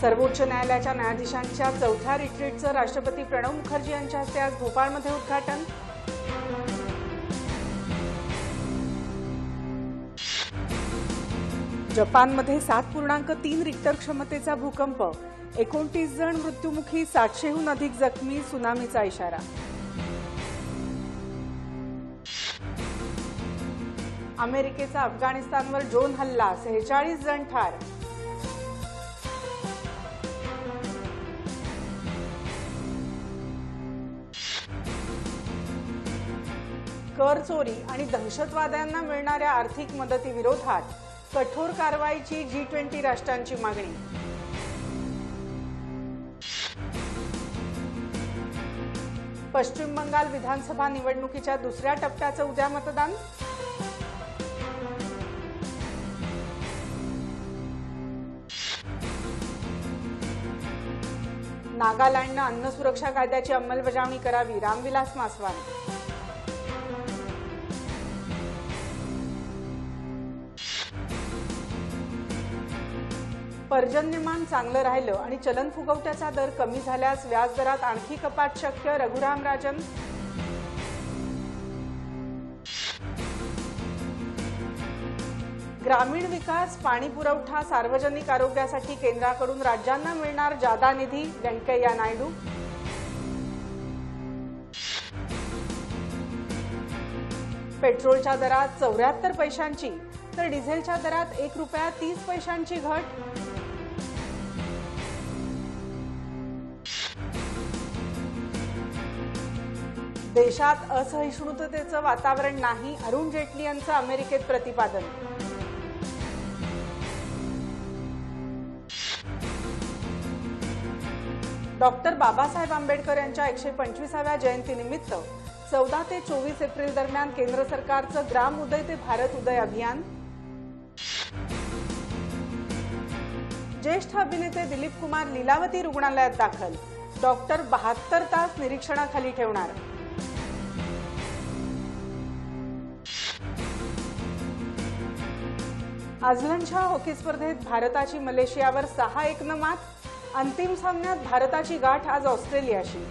सर्वोच्च न्यायालयाच्या न्यायाधीशांच्या चौथ्या रिट्रीटचं राष्ट्रपती प्रणव मुखर्जी यांच्या हस्ते आज भोपाळमध्ये उद्घाटन। जपानमध्ये 7.3 रिक्टर क्षमतेचा भूकंप, 29 जण मृत्युमुखी, 700हून अधिक जखमी, सुनामीचा इशारा। अमेरिकेचा अफगाणिस्तानवर ड्रोन हल्ला, 46 जण ठार। कर चोरी आणि दहशतवाद्यांना मिळणाऱ्या आर्थिक मदतीविरोधात कठोर कारवाईची G20 राष्ट्रांची मागणी। पश्चिम बंगाल विधानसभा निवडणुकीच्या दुसऱ्या टप्प्याचं उद्या मतदान। नागालँडनं अन्न सुरक्षा कायद्याची अंमलबजावणी करावी, रामविलास पासवान। पर्जन्यमान चांगलं राहिलं आणि चलन फुगवट्याचा दर कमी झाल्यास व्याजदरात आणखी कपात शक्य, रघुराम राजन। ग्रामीण विकास, पाणी पुरवठा, सार्वजनिक आरोग्यासाठी केंद्राकडून राज्यांना मिळणार जादा निधी, व्यंकय्या नायडू। पेट्रोलच्या दरात 74 पैशांची तर डिझेलच्या दरात 1 रुपया 30 पैशांची घट। देशात असहिष्णुतेचं वातावरण नाही, अरुण जेटली यांचं अमेरिकेत प्रतिपादन। डॉक्टर बाबासाहेब आंबेडकर यांच्या 125व्या जयंतीनिमित्त 14 ते 24 एप्रिल दरम्यान केंद्र सरकारचं ग्राम उदय ते भारत उदय अभियान। ज्येष्ठ अभिनेते दिलीप कुमार लीलावती रुग्णालयात दाखल, डॉक्टर 72 तास निरीक्षणाखाली ठेवणार। आझलनशाह हॉकी स्पर्धेत भारताची मलेशियावर 6-1 मात, अंतिम सामन्यात भारताची गाठ आज ऑस्ट्रेलियाशी।